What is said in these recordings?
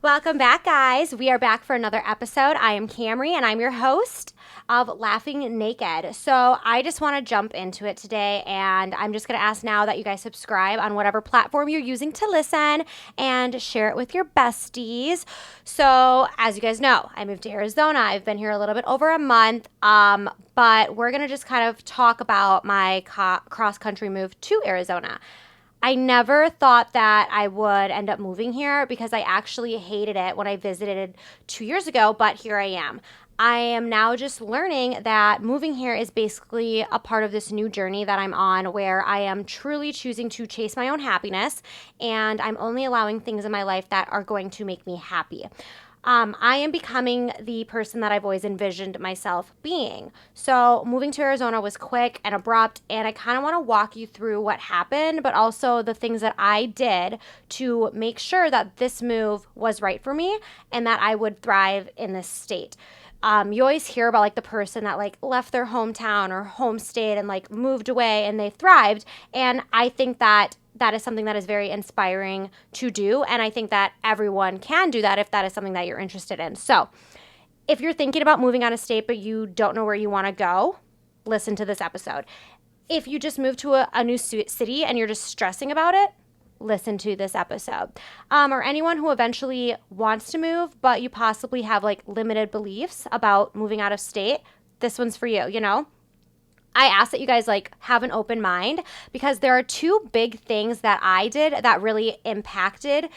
Welcome back, guys. We are back for another episode. I am Camree, and I'm your host of Laughing Naked. So I just want to jump into it today, and I'm just going to ask now that you guys subscribe on whatever platform you're using to listen and share it with your besties. So as you guys know, I moved to Arizona. I've been here a little bit over a month, but we're going to just kind of talk about my cross-country move to Arizona. I never thought that I would end up moving here because I actually hated it when I visited 2 years ago, but here I am. I am now just learning that moving here is basically a part of this new journey that I'm on where I am truly choosing to chase my own happiness, and I'm only allowing things in my life that are going to make me happy. I am becoming the person that I've always envisioned myself being. So moving to Arizona was quick and abrupt, and I kind of want to walk you through what happened, but also the things that I did to make sure that this move was right for me and that I would thrive in this state. You always hear about like the person that like left their hometown or home state and like moved away and they thrived. And I think that is something that is very inspiring to do. And I think that everyone can do that if that is something that you're interested in. So if you're thinking about moving out of state, but you don't know where you want to go, listen to this episode. If you just moved to a new city and you're just stressing about it, listen to this episode. Or anyone who eventually wants to move, but you possibly have like limited beliefs about moving out of state, this one's for you, you know? I ask that you guys like have an open mind because there are two big things that I did that really impacted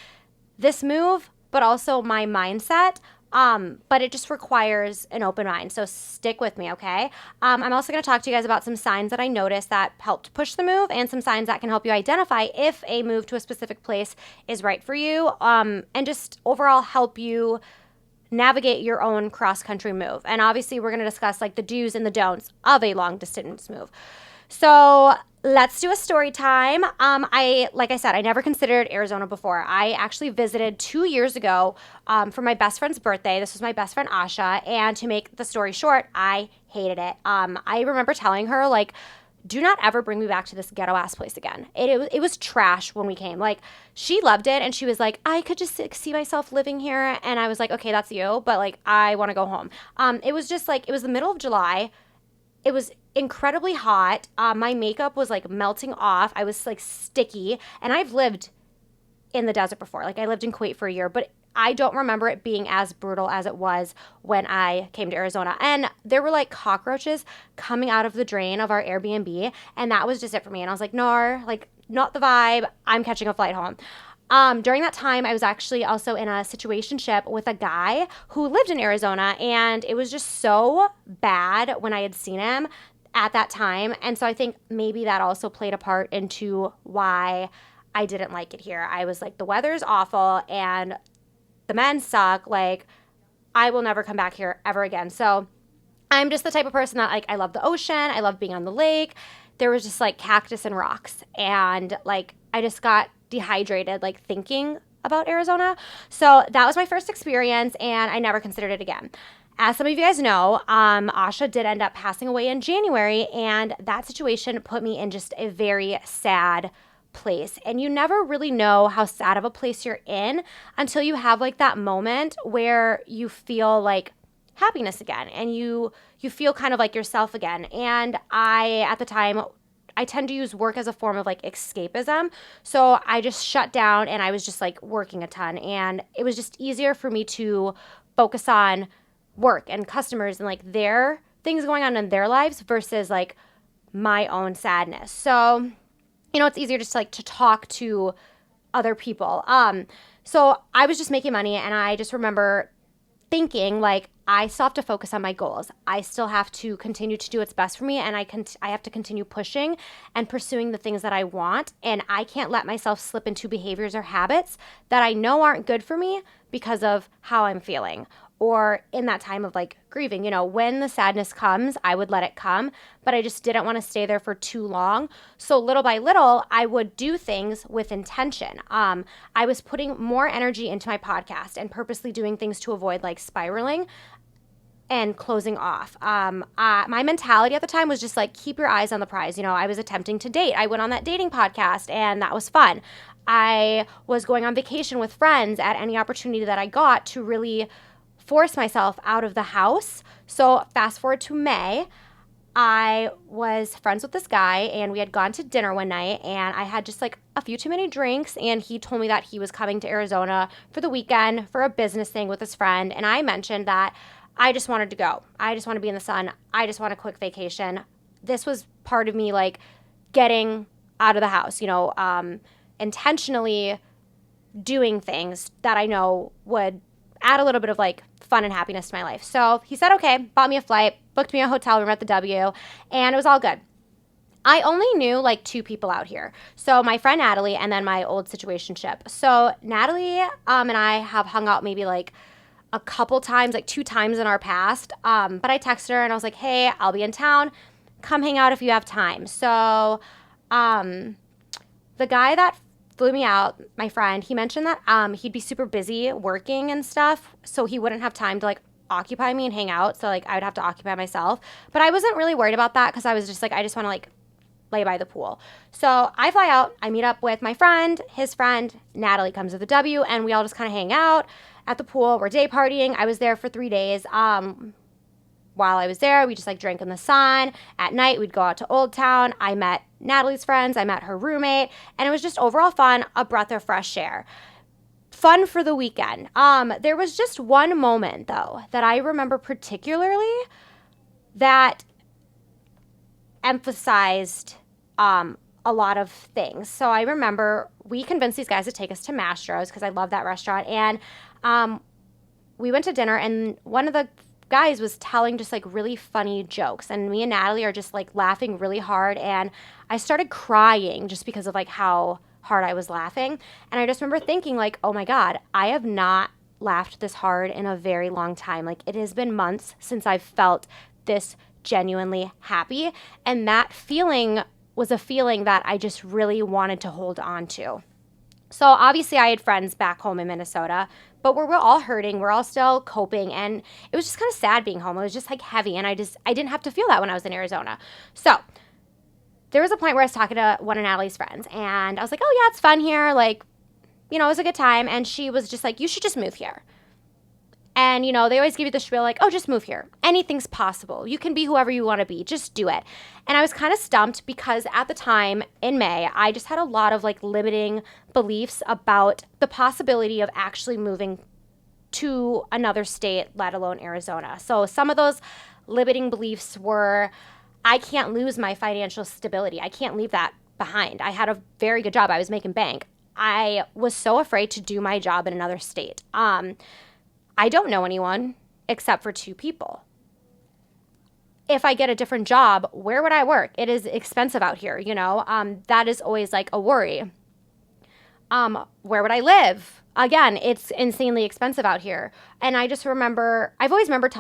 this move, but also my mindset. But it just requires an open mind. So stick with me, okay? I'm also going to talk to you guys about some signs that I noticed that helped push the move and some signs that can help you identify if a move to a specific place is right for you, and just overall help you navigate your own cross-country move. And obviously, we're going to discuss like the do's and the don'ts of a long-distance move. So let's do a story time. Like I said, I never considered Arizona before. I actually visited 2 years ago for my best friend's birthday. This was my best friend Asha, and to make the story short, I hated it. I remember telling her like, do not ever bring me back to this ghetto ass place again. It was trash when we came. Like, she loved it, and she was like, I could just see myself living here. And I was like, okay, that's you, but like, I want to go home. It was just like, it was the middle of July. It was incredibly hot. My makeup was like melting off. I was like sticky, and I've lived in the desert before. Like, I lived in Kuwait for a year, but I don't remember it being as brutal as it was when I came to Arizona. And there were like cockroaches coming out of the drain of our Airbnb, and that was just it for me. And I was like, no, like, not the vibe. I'm catching a flight home. During that time, I was actually also in a situationship with a guy who lived in Arizona, and it was just so bad when I had seen him at that time. And so I think maybe that also played a part into why I didn't like it here. I was like, the weather's awful, and the men suck. Like, I will never come back here ever again. So I'm just the type of person that like, I love the ocean. I love being on the lake. There was just like cactus and rocks. And like, I just got dehydrated, like thinking about Arizona. So that was my first experience, and I never considered it again. As some of you guys know, Asha did end up passing away in January, and that situation put me in just a very sad place. And you never really know how sad of a place you're in until you have like that moment where you feel like happiness again, and you feel kind of like yourself again. And at the time, I tend to use work as a form of like escapism. So I just shut down, and I was just like working a ton, and it was just easier for me to focus on work and customers and like their things going on in their lives versus like my own sadness. So, you know, it's easier just like to talk to other people. So I was just making money, and I just remember thinking like, I still have to focus on my goals. I still have to continue to do what's best for me, and I have to continue pushing and pursuing the things that I want, and I can't let myself slip into behaviors or habits that I know aren't good for me because of how I'm feeling. Or in that time of like grieving, you know, when the sadness comes, I would let it come, but I just didn't want to stay there for too long. So little by little, I would do things with intention. I was putting more energy into my podcast and purposely doing things to avoid like spiraling and closing off. My mentality at the time was just like, keep your eyes on the prize. You know, I was attempting to date. I went on that dating podcast, and that was fun. I was going on vacation with friends at any opportunity that I got to really force myself out of the house. So fast forward to May, I was friends with this guy and we had gone to dinner one night and I had just like a few too many drinks and he told me that he was coming to Arizona for the weekend for a business thing with his friend. And I mentioned that I just wanted to go. I just want to be in the sun. I just want a quick vacation. This was part of me like getting out of the house, intentionally doing things that I know would add a little bit of like fun and happiness to my life. So he said, okay, bought me a flight, booked me a hotel room at the W, and it was all good. I only knew like 2 people out here. So my friend Natalie and then my old situationship. So Natalie and I have hung out maybe like a couple times, like 2 times in our past. But I texted her and I was like, hey, I'll be in town. Come hang out if you have time. So the guy that flew me out, my friend, he mentioned that he'd be super busy working and stuff, so he wouldn't have time to like occupy me and hang out. So like I would have to occupy myself. But I wasn't really worried about that because I was just like, I just want to like lay by the pool. So I fly out, I meet up with my friend, his friend, Natalie comes to the W, and we all just kind of hang out at the pool. We're day partying. I was there for 3 days. While I was there, we just like drank in the sun. At night, we'd go out to Old Town. I met Natalie's friends. I met her roommate. And it was just overall fun, a breath of fresh air. Fun for the weekend. There was just one moment, though, that I remember particularly that emphasized a lot of things. So I remember we convinced these guys to take us to Mastro's because I love that restaurant. And we went to dinner, and one of the guys was telling just like really funny jokes, and me and Natalie are just like laughing really hard, and I started crying just because of like how hard I was laughing. And I just remember thinking like, oh my God, I have not laughed this hard in a very long time. Like it has been months since I've felt this genuinely happy, and that feeling was a feeling that I just really wanted to hold on to. So obviously I had friends back home in Minnesota, but we're all hurting. We're all still coping. And it was just kind of sad being home. It was just like heavy. And I didn't have to feel that when I was in Arizona. So there was a point where I was talking to one of Natalie's friends and I was like, oh yeah, it's fun here. Like, it was a good time. And she was just like, you should just move here. And, they always give you the spiel like, oh, just move here. Anything's possible. You can be whoever you want to be. Just do it. And I was kind of stumped because at the time in May, I just had a lot of like limiting beliefs about the possibility of actually moving to another state, let alone Arizona. So some of those limiting beliefs were, I can't lose my financial stability. I can't leave that behind. I had a very good job. I was making bank. I was so afraid to do my job in another state. I don't know anyone except for 2 people. If I get a different job, where would I work? It is expensive out here, that is always like a worry. Where would I live? Again, it's insanely expensive out here. And I just remember, I've always remember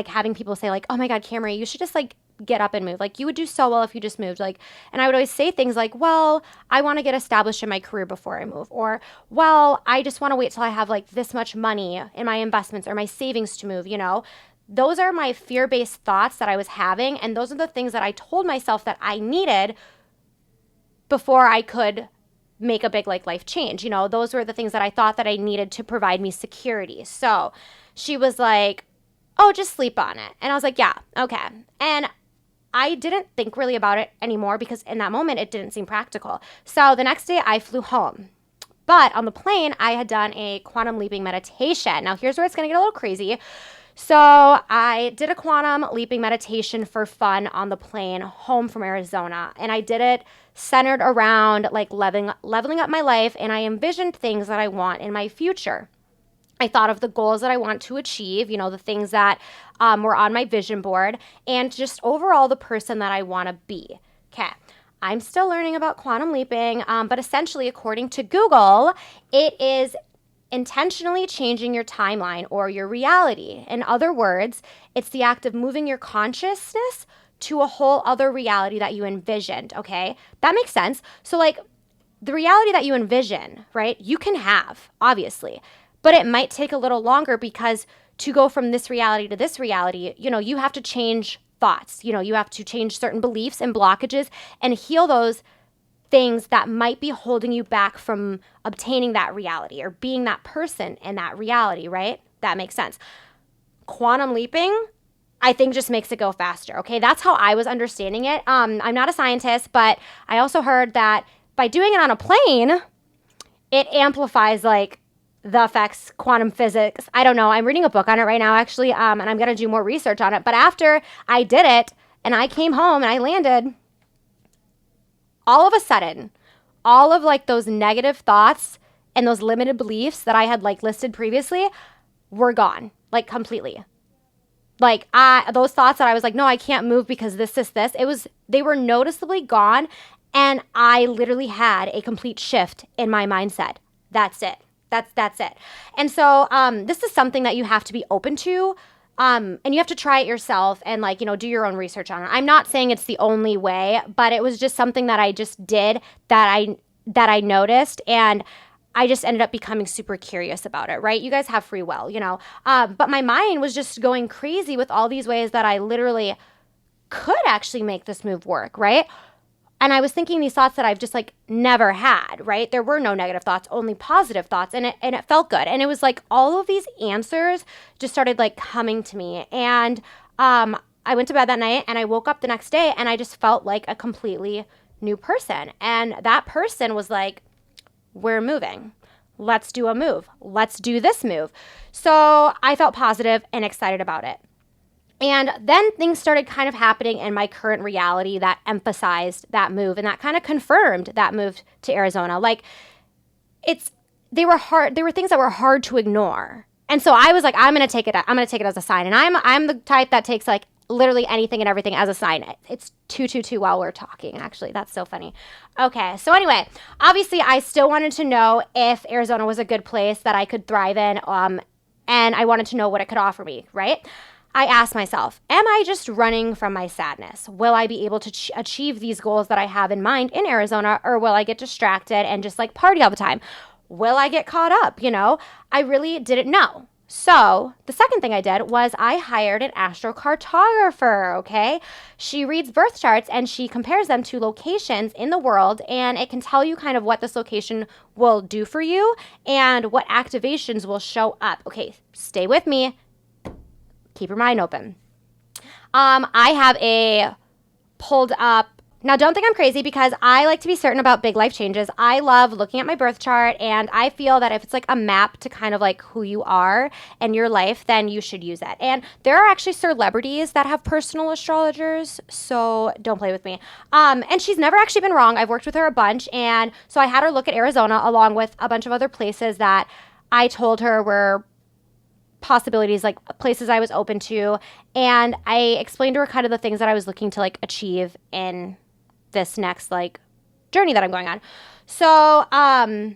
having people say like, oh my God, Camree, you should just like get up and move. Like you would do so well if you just moved. Like, and I would always say things like, well, I want to get established in my career before I move. Or, well, I just want to wait till I have like this much money in my investments or my savings to move, Those are my fear-based thoughts that I was having. And those are the things that I told myself that I needed before I could make a big like life change. Those were the things that I thought that I needed to provide me security. So she was like, oh, just sleep on it. And I was like, yeah, okay. And I didn't think really about it anymore because in that moment it didn't seem practical. So the next day I flew home. But on the plane, I had done a quantum leaping meditation. Now here's where it's going to get a little crazy. So I did a quantum leaping meditation for fun on the plane home from Arizona. And I did it centered around like leveling up my life. And I envisioned things that I want in my future. I thought of the goals that I want to achieve, the things that were on my vision board, and just overall the person that I want to be. Okay, I'm still learning about quantum leaping, but essentially, according to Google, it is intentionally changing your timeline or your reality. In other words, it's the act of moving your consciousness to a whole other reality that you envisioned, okay? That makes sense. So, like, the reality that you envision, right, you can have, obviously. But it might take a little longer because to go from this reality to this reality, you have to change thoughts. You have to change certain beliefs and blockages and heal those things that might be holding you back from obtaining that reality or being that person in that reality, right? That makes sense. Quantum leaping, I think, just makes it go faster, okay? That's how I was understanding it. I'm not a scientist, but I also heard that by doing it on a plane, it amplifies like the effects, quantum physics. I don't know. I'm reading a book on it right now, actually, and I'm going to do more research on it. But after I did it and I came home and I landed, all of a sudden, all of like those negative thoughts and those limited beliefs that I had like listed previously were gone, like completely. Like those thoughts that I was like, no, I can't move because this. They were noticeably gone. And I literally had a complete shift in my mindset. That's it. That's it. And so this is something that you have to be open to. And you have to try it yourself and like, do your own research on it. I'm not saying it's the only way, but it was just something that I just did that I noticed, and I just ended up becoming super curious about it, right? You guys have free will, but my mind was just going crazy with all these ways that I literally could actually make this move work, right? And I was thinking these thoughts that I've just like never had, right? There were no negative thoughts, only positive thoughts. And it felt good. And it was like all of these answers just started like coming to me. And I went to bed that night and I woke up the next day and I just felt like a completely new person. And that person was like, we're moving. Let's do a move. Let's do this move. So I felt positive and excited about it. And then things started kind of happening in my current reality that emphasized that move and that kind of confirmed that move to Arizona. Like they were hard. There were things that were hard to ignore. And so I was like, I'm going to take it as a sign. And I'm the type that takes like literally anything and everything as a sign. It's 222 while we're talking, actually. That's so funny. Okay. So anyway, obviously I still wanted to know if Arizona was a good place that I could thrive in. And I wanted to know what it could offer me, right? I asked myself, am I just running from my sadness? Will I be able to achieve these goals that I have in mind in Arizona, or will I get distracted and just like party all the time? Will I get caught up? I really didn't know. So the second thing I did was I hired an astrocartographer, okay? She reads birth charts and she compares them to locations in the world, and it can tell you kind of what this location will do for you and what activations will show up. Okay, stay with me. Keep your mind open. I have a pulled up. Now, don't think I'm crazy because I like to be certain about big life changes. I love looking at my birth chart, and I feel that if it's like a map to kind of like who you are and your life, then you should use it. And there are actually celebrities that have personal astrologers, so don't play with me. And she's never actually been wrong. I've worked with her a bunch, and so I had her look at Arizona along with a bunch of other places that I told her were possibilities, like places I was open to, and I explained to her kind of the things that I was looking to like achieve in this next like journey that I'm going on. So I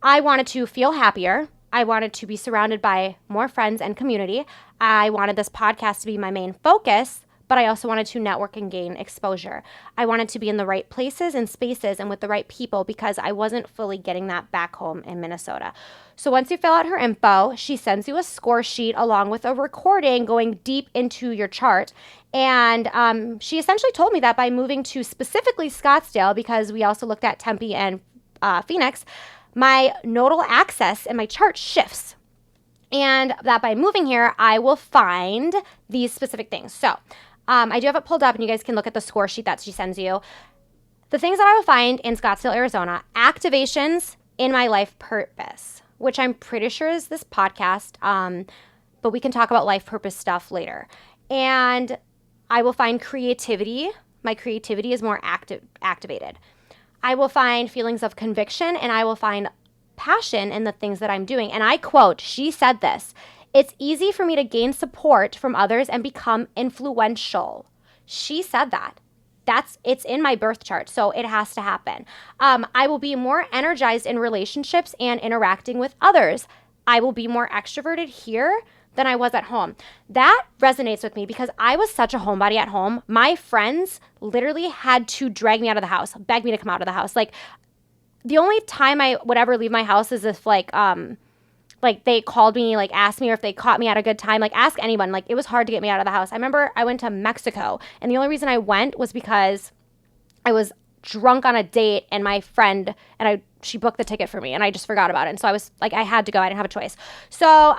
wanted to feel happier. I wanted to be surrounded by more friends and community. I wanted this podcast to be my main focus, but I also wanted to network and gain exposure. I wanted to be in the right places and spaces and with the right people because I wasn't fully getting that back home in Minnesota. So once you fill out her info, she sends you a score sheet along with a recording going deep into your chart. And she essentially told me that by moving to specifically Scottsdale, because we also looked at Tempe and Phoenix, my nodal axis in my chart shifts. And that by moving here, I will find these specific things. So I do have it pulled up, and you guys can look at the score sheet that she sends you. The things that I will find in Scottsdale, Arizona: activations in my life purpose, which I'm pretty sure is this podcast, but we can talk about life purpose stuff later. And I will find creativity. My creativity is more activated. I will find feelings of conviction, and I will find passion in the things that I'm doing. And I quote, she said this: "It's easy for me to gain support from others and become influential." She said that. It's in my birth chart, so it has to happen. I will be more energized in relationships and interacting with others. I will be more extroverted here than I was at home. That resonates with me because I was such a homebody at home. My friends literally had to drag me out of the house, beg me to come out of the house. Like, the only time I would ever leave my house is if like they called me, like asked me, or if they caught me at a good time, like ask anyone. Like, it was hard to get me out of the house. I remember I went to Mexico, and the only reason I went was because I was drunk on a date, and my friend she booked the ticket for me, and I just forgot about it. And so I was like, I had to go. I didn't have a choice. So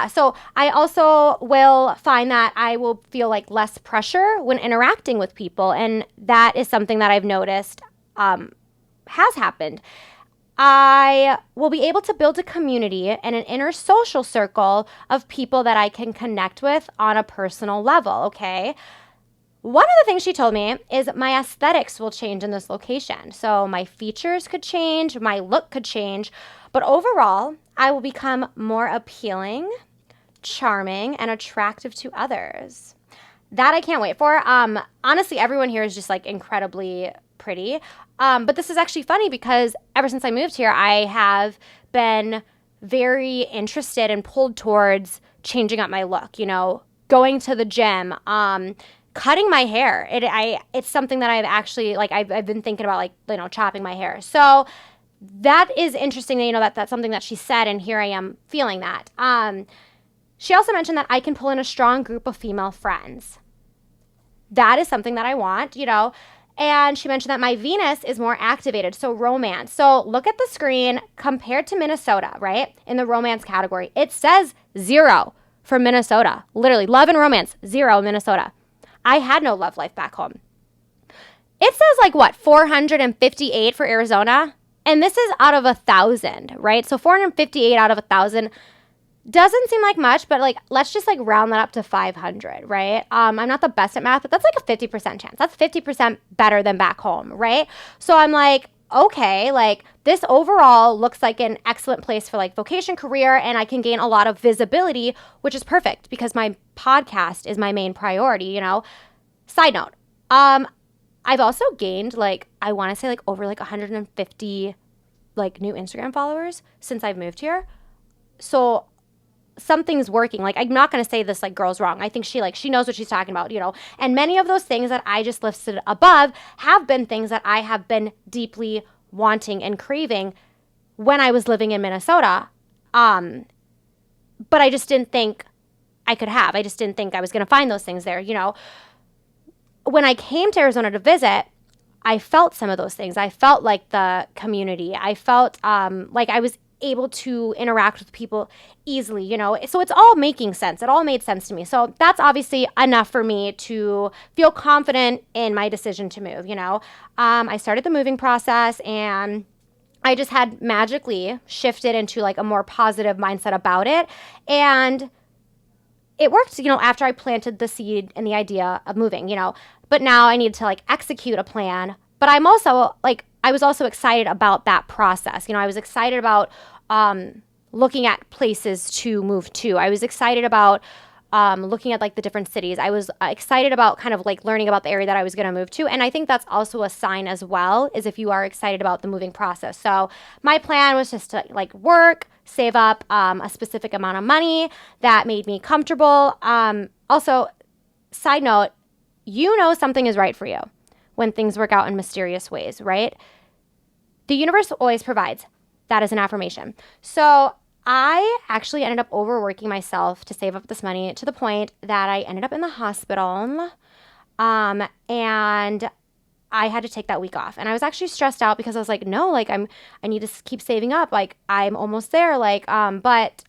so I also will find that I will feel like less pressure when interacting with people, and that is something that I've noticed has happened. I will be able to build a community and an inner social circle of people that I can connect with on a personal level, okay? One of the things she told me is my aesthetics will change in this location. So my features could change, my look could change, but overall, I will become more appealing, charming, and attractive to others. That I can't wait for. Honestly, everyone here is just like incredibly pretty. But this is actually funny because ever since I moved here, I have been very interested and pulled towards changing up my look, going to the gym, cutting my hair. It's something that I've actually, like, I've been thinking about, like, chopping my hair. So that is interesting that, that's something that she said, and here I am feeling that. She also mentioned that I can pull in a strong group of female friends. That is something that I want, And she mentioned that my Venus is more activated, so romance. So look at the screen compared to Minnesota, right? In the romance category, it says 0 for Minnesota. Literally, love and romance, 0 in Minnesota. I had no love life back home. It says 458 for Arizona, and this is out of 1,000, right? So 458 out of 1,000 doesn't seem like much, but let's just round that up to 500, right? I'm not the best at math, but that's a 50% chance. That's 50% better than back home, right? So I'm like, okay, this overall looks like an excellent place for vocation, career, and I can gain a lot of visibility, which is perfect because my podcast is my main priority, Side note, I've also gained I want to say over 150 new Instagram followers since I've moved here. So something's working. I'm not going to say this girl's wrong. I think she knows what she's talking about, And many of those things that I just listed above have been things that I have been deeply wanting and craving when I was living in Minnesota. But I just didn't think I could have. I just didn't think I was going to find those things there, When I came to Arizona to visit, I felt some of those things. I felt the community. I felt like I was able to interact with people easily, So it's all making sense. It all made sense to me. So that's obviously enough for me to feel confident in my decision to move, I started the moving process, and I just had magically shifted into a more positive mindset about it. And it worked, after I planted the seed and the idea of moving, but now I need to execute a plan. But I'm also I was also excited about that process. I was excited about looking at places to move to. I was excited about looking at the different cities. I was excited about kind of learning about the area that I was going to move to. And I think that's also a sign as well, is if you are excited about the moving process. So my plan was just to work, save up a specific amount of money that made me comfortable. Also, side note, something is right for you when things work out in mysterious ways, right? The universe always provides. That is an affirmation. So I actually ended up overworking myself to save up this money to the point that I ended up in the hospital. And I had to take that week off. And I was actually stressed out because I was like, no, I need to keep saving up. I'm almost there. But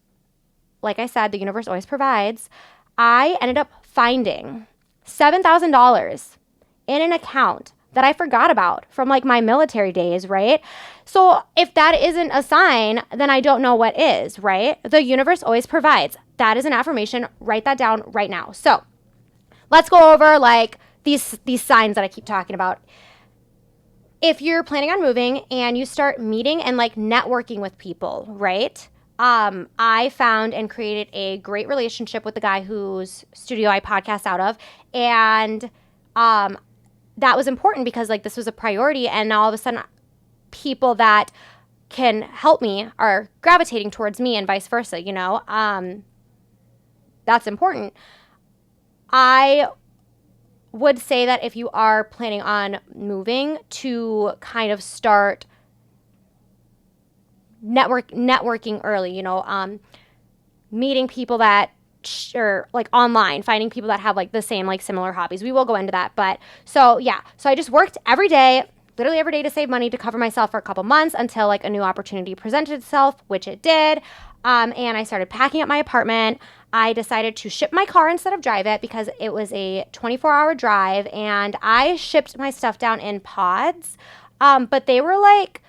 like I said, the universe always provides. I ended up finding $7,000 in an account that I forgot about from my military days, right? So if that isn't a sign, then I don't know what is, right? The universe always provides. That is an affirmation. Write that down right now. So let's go over these signs that I keep talking about. If you're planning on moving and you start meeting and networking with people, right? I found and created a great relationship with the guy whose studio I podcast out of. And that was important because this was a priority. And now all of a sudden, people that can help me are gravitating towards me and vice versa, that's important. I would say that if you are planning on moving, to kind of start networking early, meeting people that or online, finding people that have the same similar hobbies. We will go into that, but so I just worked every day, literally every day to save money to cover myself for a couple months until like a new opportunity presented itself, which it did. And I started packing up my apartment. I decided to ship my car instead of drive it because it was a 24-hour drive, and I shipped my stuff down in pods. But they were like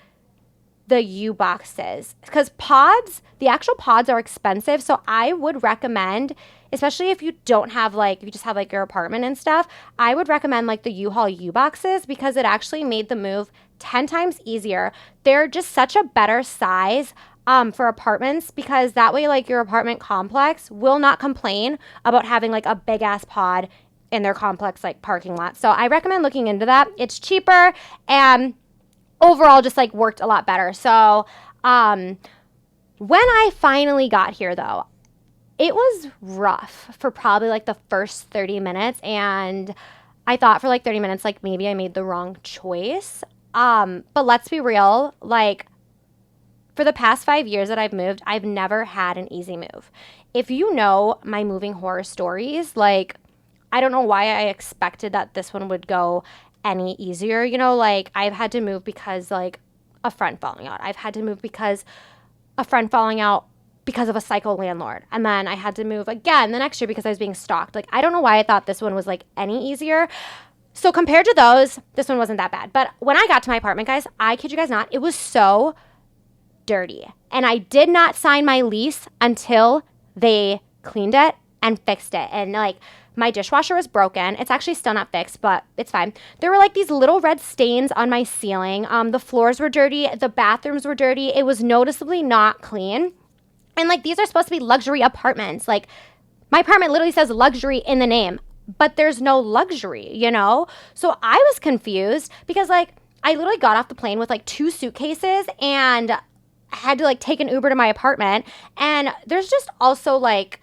the U boxes, because pods, the actual pods are expensive. So I would recommend, especially if you don't have like, you just have like your apartment and stuff, I would recommend like the U-Haul U boxes because it actually made the move 10 times easier. They're just such a better size for apartments, because that way like your apartment complex will not complain about having like a big ass pod in their complex like parking lot. So I recommend looking into that. It's cheaper and overall just like worked a lot better. So when I finally got here though, it was rough for probably like the first 30 minutes. And I thought for like 30 minutes, like maybe I made the wrong choice. But let's be real, like for the past 5 years that I've moved, I've never had an easy move. If you know my moving horror stories, like I don't know why I expected that this one would go any easier. You know, like I've had to move because like a friend falling out. I've had to move because a friend falling out because of a psycho landlord. And then I had to move again the next year because I was being stalked. Like I don't know why I thought this one was like any easier. So compared to those, this one wasn't that bad. But when I got to my apartment, guys, I kid you guys not, it was so dirty. And I did not sign my lease until they cleaned it and fixed it. And like my dishwasher was broken. It's actually still not fixed, but it's fine. There were like these little red stains on my ceiling. The floors were dirty. The bathrooms were dirty. It was noticeably not clean. And like these are supposed to be luxury apartments. Like my apartment literally says luxury in the name, but there's no luxury, you know? So I was confused because like I literally got off the plane with like 2 suitcases and had to like take an Uber to my apartment. And there's just also like,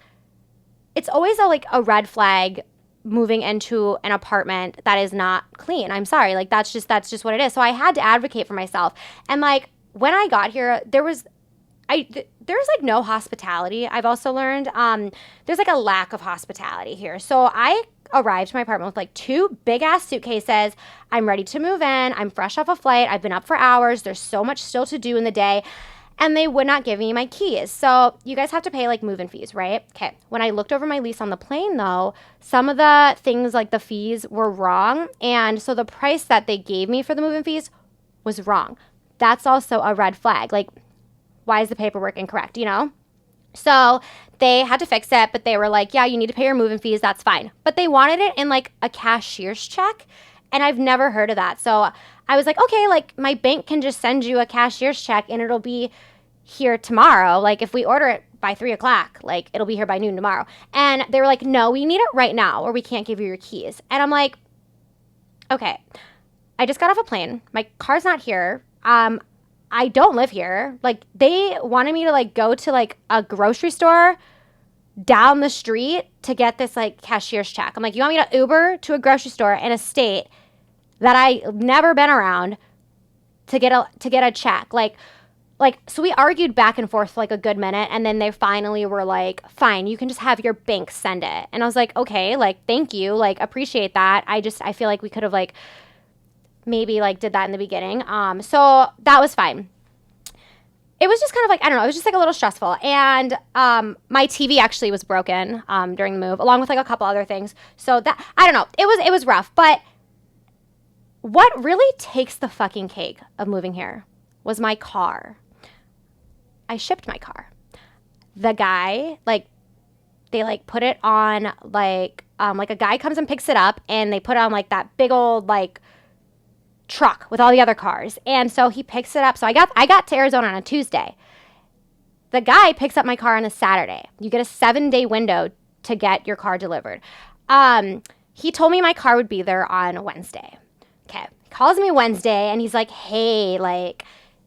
it's always a red flag moving into an apartment that is not clean. I'm sorry. Like that's just what it is. So I had to advocate for myself. And like when I got here, there's like no hospitality. I've also learned there's like a lack of hospitality here. So I arrived to my apartment with like 2 big ass suitcases. I'm ready to move in. I'm fresh off a flight. I've been up for hours. There's so much still to do in the day. And they would not give me my keys. So you guys have to pay like move-in fees, right? Okay. When I looked over my lease on the plane though, some of the things like the fees were wrong. And so the price that they gave me for the move-in fees was wrong. That's also a red flag. Like, why is the paperwork incorrect, you know? So they had to fix it, but they were like, yeah, you need to pay your move-in fees. That's fine. But they wanted it in like a cashier's check. And I've never heard of that. So I was like, okay, like my bank can just send you a cashier's check and it'll be here tomorrow. Like if we order it by 3:00, like it'll be here by noon tomorrow. And they were like, no, we need it right now or we can't give you your keys. And I'm like, okay, I just got off a plane. My car's not here. I don't live here. Like they wanted me to like go to like a grocery store down the street to get this like cashier's check. I'm like, you want me to Uber to a grocery store in a state that I've never been around to get a check? Like, so we argued back and forth for like a good minute. And then they finally were like, fine, you can just have your bank send it. And I was like, okay, like, thank you. Like, appreciate that. I feel like we could have like maybe like did that in the beginning. So that was fine. It was just kind of like, I don't know, it was just like a little stressful. And my TV actually was broken during the move, along with like a couple other things. So that, I don't know, it was rough. But what really takes the fucking cake of moving here was my car. I shipped my car. The guy, like, they like put it on like a guy comes and picks it up and they put it on like that big old like truck with all the other cars. And so he picks it up. So I got to Arizona on a Tuesday. The guy picks up my car on a Saturday. You get a 7-day window to get your car delivered. He told me my car would be there on Wednesday. Okay. Calls me Wednesday and he's like, hey, like,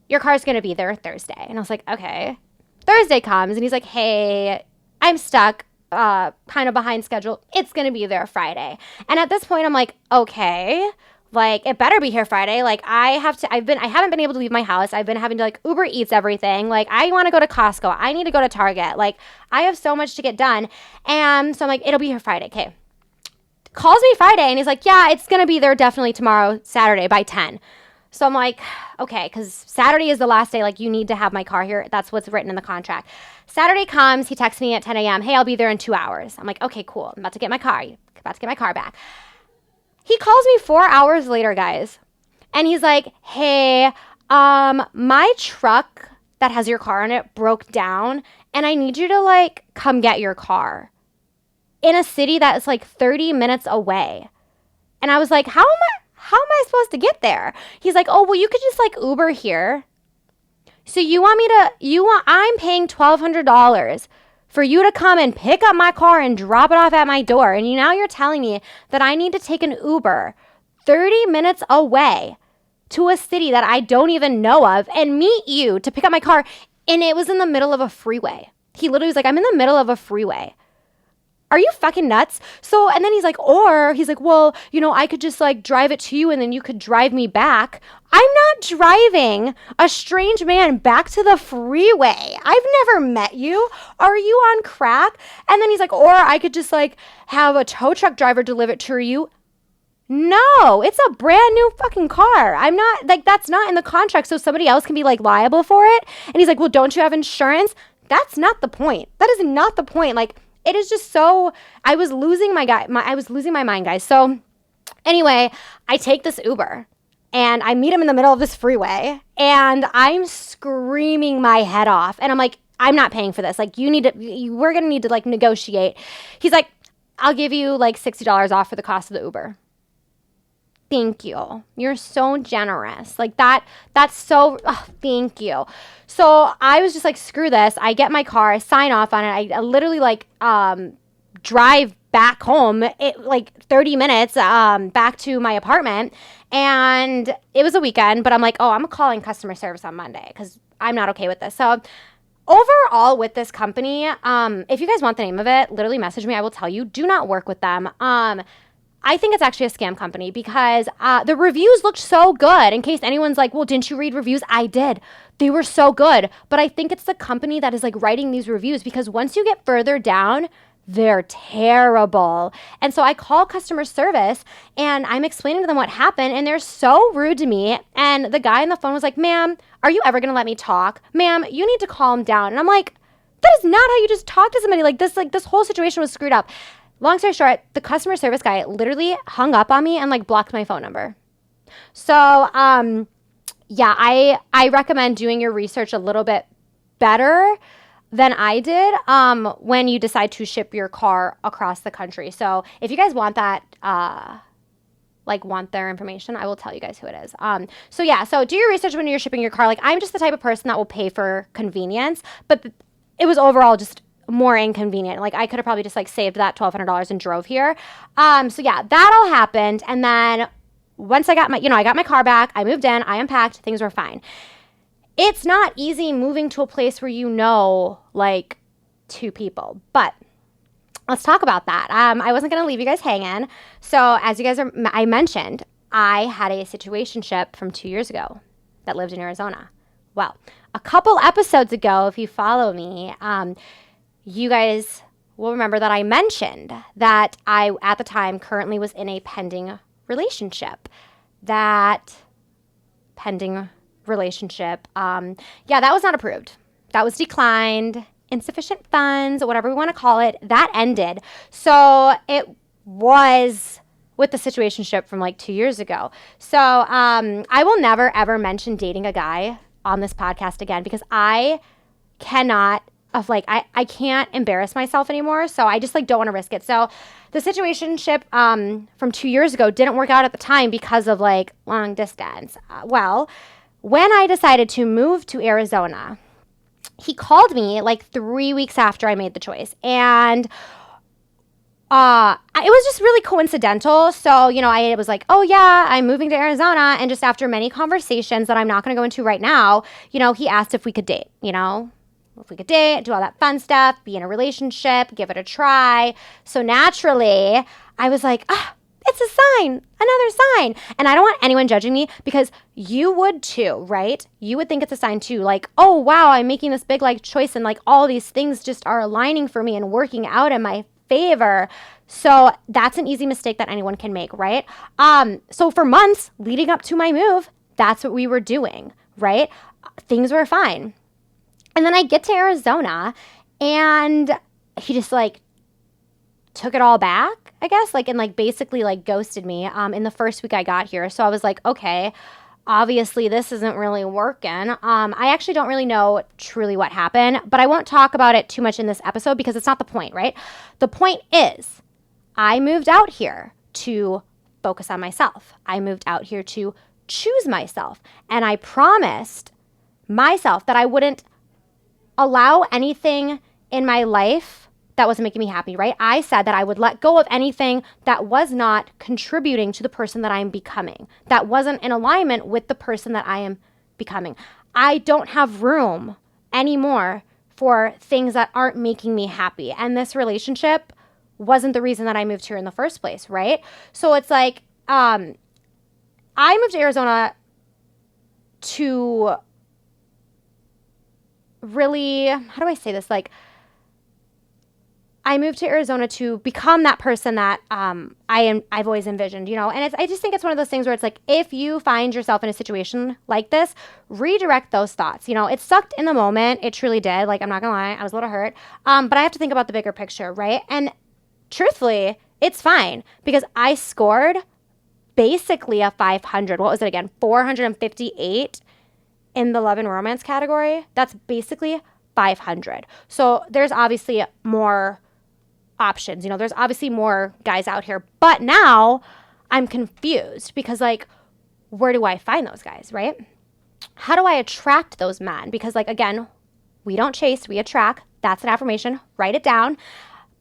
your car's going to be there Thursday. And I was like, okay. Thursday comes and he's like, hey, I'm stuck, kind of behind schedule. It's going to be there Friday. And at this point, I'm like, okay, like, it better be here Friday. Like, I haven't been able to leave my house. I've been having to like Uber Eats everything. Like, I want to go to Costco. I need to go to Target. Like, I have so much to get done. And so I'm like, it'll be here Friday. Okay. Calls me Friday and he's like, yeah, it's going to be there definitely tomorrow, Saturday by 10. So I'm like, okay, because Saturday is the last day. Like, you need to have my car here. That's what's written in the contract. Saturday comes. He texts me at 10 a.m. Hey, I'll be there in 2 hours. I'm like, okay, cool. I'm about to get my car. About to get my car back. He calls me 4 hours later, guys. And he's like, hey, my truck that has your car in it broke down. And I need you to, like, come get your car in a city that is like 30 minutes away. And I was like, how am I supposed to get there? He's like, oh, well, you could just like Uber here. So I'm paying $1,200 for you to come and pick up my car and drop it off at my door. And now you're telling me that I need to take an Uber 30 minutes away to a city that I don't even know of and meet you to pick up my car. And it was in the middle of a freeway. He literally was like, I'm in the middle of a freeway. Are you fucking nuts? So, and then he's like, well, I could just like drive it to you and then you could drive me back. I'm not driving a strange man back to the freeway. I've never met you. Are you on crack? And then he's like, or I could just like have a tow truck driver deliver it to you. No, it's a brand new fucking car. I'm not like, that's not in the contract. So somebody else can be like liable for it. And he's like, well, don't you have insurance? That's not the point. That is not the point. Like, it is just so, I was losing my mind, guys. So anyway, I take this Uber and I meet him in the middle of this freeway and I'm screaming my head off. And I'm like, I'm not paying for this. Like, we're going to need to like negotiate. He's like, I'll give you like $60 off for the cost of the Uber. Thank you. You're so generous. Like that's so, thank you. So I was just like, screw this. I get my car, I sign off on it. I literally like drive back home, like 30 minutes back to my apartment. And it was a weekend, but I'm like, oh, I'm calling customer service on Monday because I'm not okay with this. So overall with this company, if you guys want the name of it, literally message me. I will tell you, do not work with them. I think it's actually a scam company because the reviews looked so good. In case anyone's like, well, didn't you read reviews? I did. They were so good. But I think it's the company that is like writing these reviews because once you get further down, they're terrible. And so I call customer service and I'm explaining to them what happened and they're so rude to me. And the guy on the phone was like, ma'am, are you ever going to let me talk? Ma'am, you need to calm down. And I'm like, that is not how you just talk to somebody. Like this whole situation was screwed up. Long story short, the customer service guy literally hung up on me and like blocked my phone number. So, yeah, I recommend doing your research a little bit better than I did when you decide to ship your car across the country. So if you guys want that, want their information, I will tell you guys who it is. So do your research when you're shipping your car. Like, I'm just the type of person that will pay for convenience, but it was overall just more inconvenient. Like, I could have probably just like saved that $1,200 and drove here. So yeah, that all happened. And then once I got my car back, I moved in, I unpacked, things were fine. It's not easy moving to a place where like two people, but let's talk about that. I wasn't going to leave you guys hanging. So as you guys I mentioned, I had a situationship from 2 years ago that lived in Arizona. Well, a couple episodes ago, if you follow me, you guys will remember that I mentioned that I, at the time, currently was in a pending relationship. That was not approved. That was declined. Insufficient funds, whatever we want to call it, that ended. So it was with the situationship from like 2 years ago. So I will never, ever mention dating a guy on this podcast again because I can't embarrass myself anymore. So I just like don't want to risk it. So the situationship from 2 years ago didn't work out at the time because of like long distance. When I decided to move to Arizona, he called me like 3 weeks after I made the choice. And it was just really coincidental. So, I was like, oh yeah, I'm moving to Arizona. And just after many conversations that I'm not going to go into right now, he asked if we could date, if we could date, do all that fun stuff, be in a relationship, give it a try. So naturally, I was like, it's a sign, another sign. And I don't want anyone judging me because you would too, right? You would think it's a sign too. Like, oh, wow, I'm making this big like choice and like all these things just are aligning for me and working out in my favor. So that's an easy mistake that anyone can make, right? So for months leading up to my move, That's what we were doing, right? Things were fine. And then I get to Arizona and he just like took it all back, I guess, like, and like basically like ghosted me in the first week I got here. So I was like, okay, obviously this isn't really working. I actually don't really know truly what happened, but I won't talk about it too much in this episode because it's not the point, right? The point is I moved out here to focus on myself. I moved out here to choose myself. And I promised myself that I wouldn't allow anything in my life that wasn't making me happy, right? I said that I would let go of anything that was not contributing to the person that I am becoming, that wasn't in alignment with the person that I am becoming. I don't have room anymore for things that aren't making me happy. And this relationship wasn't the reason that I moved here in the first place, right? So it's like, I moved to Arizona to really, how do I say this? Like, I moved to Arizona to become that person that I've always envisioned, you know? And I just think it's one of those things where it's like, if you find yourself in a situation like this, redirect those thoughts. You know, it sucked in the moment. It truly did. Like, I'm not gonna lie, I was a little hurt. But I have to think about the bigger picture, right? And truthfully, it's fine because I scored basically a 500. What was it again? 458 in the love and romance category. That's basically 500. So there's obviously more options. You know, there's obviously more guys out here. But now I'm confused because, like, where do I find those guys, right? How do I attract those men? Because, like, again, we don't chase, we attract. That's an affirmation. Write it down.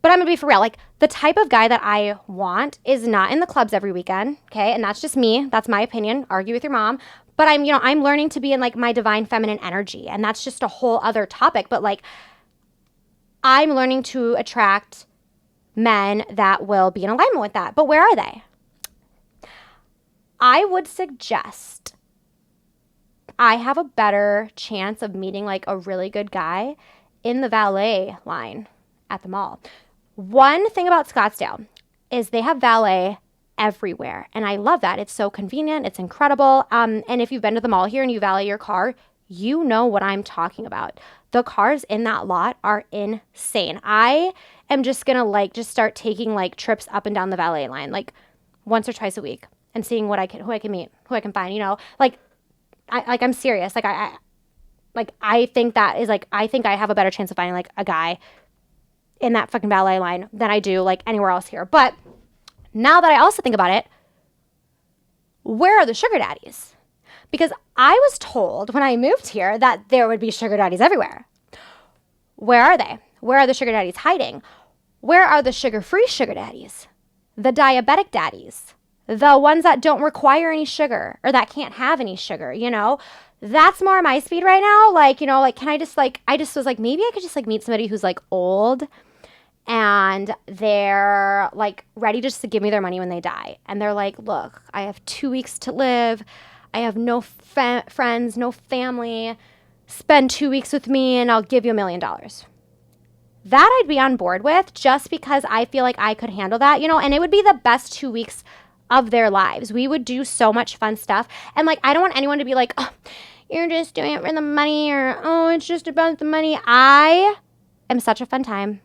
But I'm going to be for real. Like, the type of guy that I want is not in the clubs every weekend, okay? And that's just me. That's my opinion. Argue with your mom. But I'm learning to be in, like, my divine feminine energy. And that's just a whole other topic. But, like, I'm learning to attract men that will be in alignment with that. But where are they? I would suggest I have a better chance of meeting, like, a really good guy in the valet line at the mall. One thing about Scottsdale is they have valet everywhere. And I love that. It's so convenient. It's incredible. And if you've been to the mall here and you valet your car, you know what I'm talking about. The cars in that lot are insane. I am just going to like just start taking like trips up and down the valet line, like once or twice a week and seeing who I can meet, who I can find, you know, I'm serious. I think that is like, I think I have a better chance of finding like a guy in that fucking valet line than I do like anywhere else here. But now that I also think about it, where are the sugar daddies? Because I was told when I moved here that there would be sugar daddies everywhere. Where are they? Where are the sugar daddies hiding? Where are the sugar-free sugar daddies? The diabetic daddies? The ones that don't require any sugar or that can't have any sugar, you know? That's more my speed right now. Like, you know, like, can I just like, I just was like, maybe I could just like meet somebody who's like old and they're like ready just to give me their money when they die. And they're like, look, I have 2 weeks to live. I have no friends, no family. Spend 2 weeks with me and I'll give you $1 million. That I'd be on board with just because I feel like I could handle that, you know, and it would be the best 2 weeks of their lives. We would do so much fun stuff. And like, I don't want anyone to be like, oh, you're just doing it for the money or, oh, it's just about the money. I am such a fun time.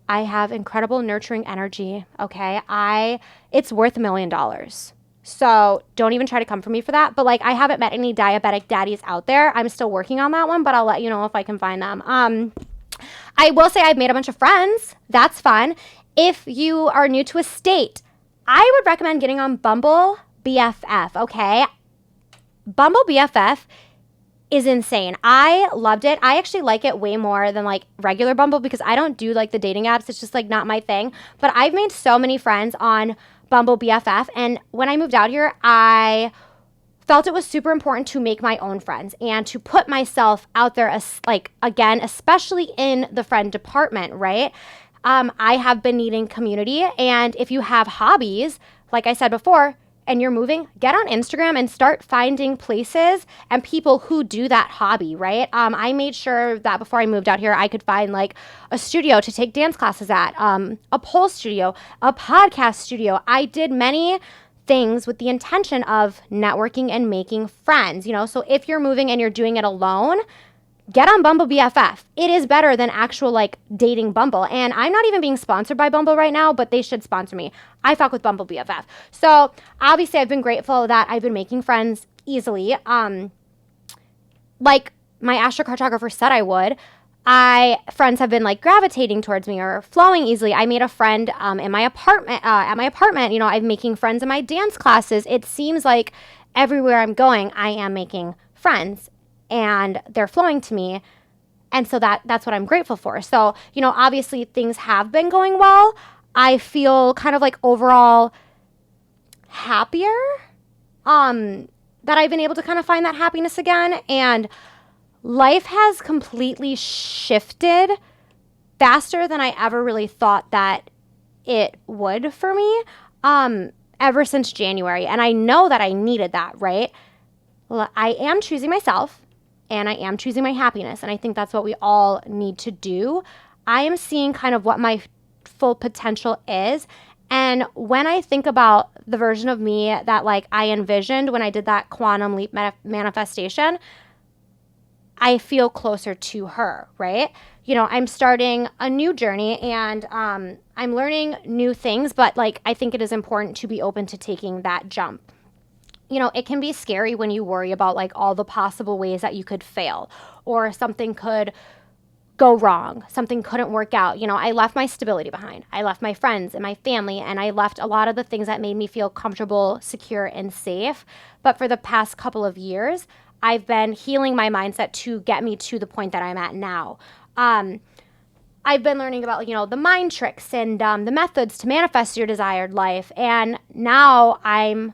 I have incredible nurturing energy. Okay. It's worth $1 million. So don't even try to come for me for that. But like, I haven't met any diabetic daddies out there. I'm still working on that one, but I'll let you know if I can find them. I will say I've made a bunch of friends. That's fun. If you are new to a state, I would recommend getting on Bumble BFF, okay? Bumble BFF is insane. I loved it. I actually like it way more than like regular Bumble because I don't do like the dating apps. It's just like not my thing. But I've made so many friends on Bumble BFF. And when I moved out here, I felt it was super important to make my own friends and to put myself out there as like, again, especially in the friend department, right? I have been needing community. And if you have hobbies, like I said before, and you're moving, get on Instagram and start finding places and people who do that hobby, right? I made sure that before I moved out here, I could find like a studio to take dance classes at, a pole studio, a podcast studio. I did many things with the intention of networking and making friends, so if you're moving and you're doing it alone, get on Bumble BFF. It is better than actual like dating Bumble. And I'm not even being sponsored by Bumble right now, but they should sponsor me. I fuck with Bumble BFF. So obviously I've been grateful that I've been making friends easily. Like my astrocartographer said I would. Friends have been like gravitating towards me or flowing easily. I made a friend in my apartment. At my apartment, I'm making friends in my dance classes. It seems like everywhere I'm going, I am making friends, and they're flowing to me, and so that's what I'm grateful for. So obviously things have been going well. I feel kind of like overall happier. That I've been able to kind of find that happiness again, and life has completely shifted faster than I ever really thought that it would for me ever since January. And I know that I needed that, right? Well, I am choosing myself and I am choosing my happiness. And I think that's what we all need to do. I am seeing kind of what my full potential is. And when I think about the version of me that like I envisioned when I did that quantum leap manifestation, I feel closer to her, right? I'm starting a new journey and I'm learning new things, but like I think it is important to be open to taking that jump. It can be scary when you worry about like all the possible ways that you could fail or something could go wrong, something couldn't work out. I left my stability behind. I left my friends and my family, and I left a lot of the things that made me feel comfortable, secure, and safe. But for the past couple of years, I've been healing my mindset to get me to the point that I'm at now. I've been learning about, the mind tricks and the methods to manifest your desired life. And now I'm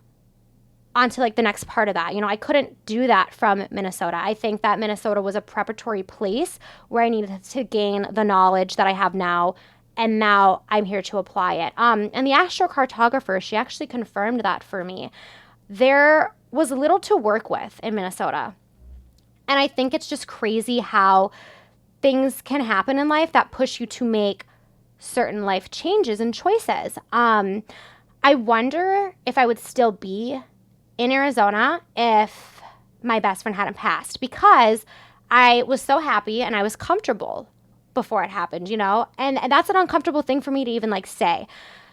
onto like the next part of that. I couldn't do that from Minnesota. I think that Minnesota was a preparatory place where I needed to gain the knowledge that I have now. And now I'm here to apply it. And the astrocartographer, she actually confirmed that for me. There was little to work with in Minnesota. And I think it's just crazy how things can happen in life that push you to make certain life changes and choices. I wonder if I would still be in Arizona if my best friend hadn't passed, because I was so happy and I was comfortable before it happened, and that's an uncomfortable thing for me to even like say.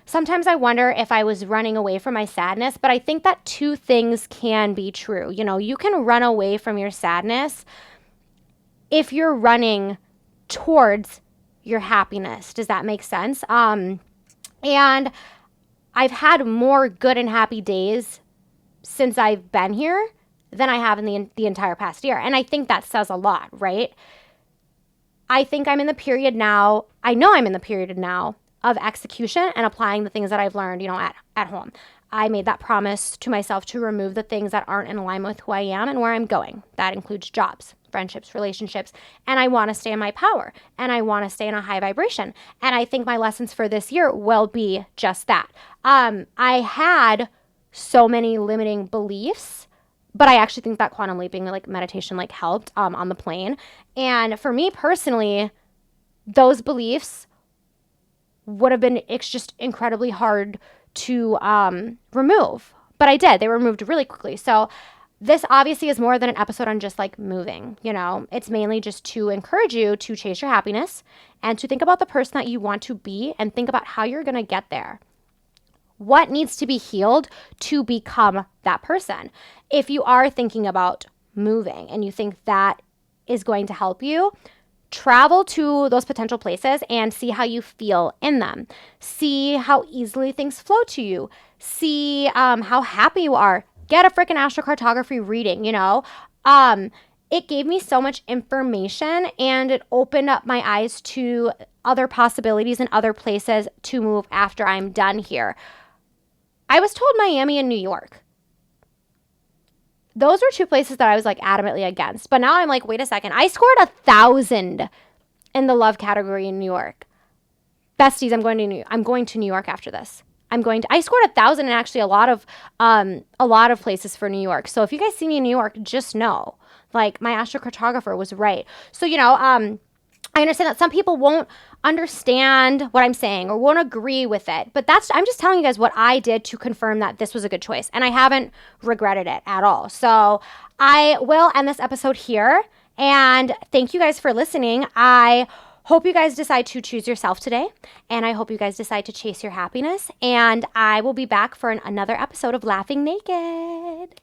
Sometimes I wonder if I was running away from my sadness, but I think that two things can be true. You can run away from your sadness if you're running towards your happiness. Does that make sense? And I've had more good and happy days since I've been here than I have in the entire past year. And I think that says a lot, right? I think I'm in the period now. I know I'm in the period now of execution and applying the things that I've learned, at home. I made that promise to myself to remove the things that aren't in alignment with who I am and where I'm going. That includes jobs, friendships, relationships, and I want to stay in my power, and I want to stay in a high vibration. And I think my lessons for this year will be just that. I had so many limiting beliefs, but I actually think that quantum leaping, like meditation, like helped on the plane. And for me personally, those beliefs would have been just incredibly hard to remove, but I did. They were removed really quickly. So this obviously is more than an episode on just like moving, it's mainly just to encourage you to chase your happiness and to think about the person that you want to be and think about how you're going to get there. What needs to be healed to become that person? If you are thinking about moving and you think that is going to help you, travel to those potential places and see how you feel in them. See how easily things flow to you. See how happy you are. Get a freaking astrocartography reading, It gave me so much information and it opened up my eyes to other possibilities and other places to move after I'm done here. I was told Miami and New York. Those were two places that I was like adamantly against. But now I'm like, wait a second. I scored 1,000 in the love category in New York. Besties, I'm going to New York after this. I scored 1,000 in actually a lot of places for New York. So if you guys see me in New York, just know, like, my astrocartographer was right. So, I understand that some people won't understand what I'm saying or won't agree with it. But I'm just telling you guys what I did to confirm that this was a good choice. And I haven't regretted it at all. So I will end this episode here. And thank you guys for listening. I hope you guys decide to choose yourself today. And I hope you guys decide to chase your happiness. And I will be back for another episode of Laughing Naked.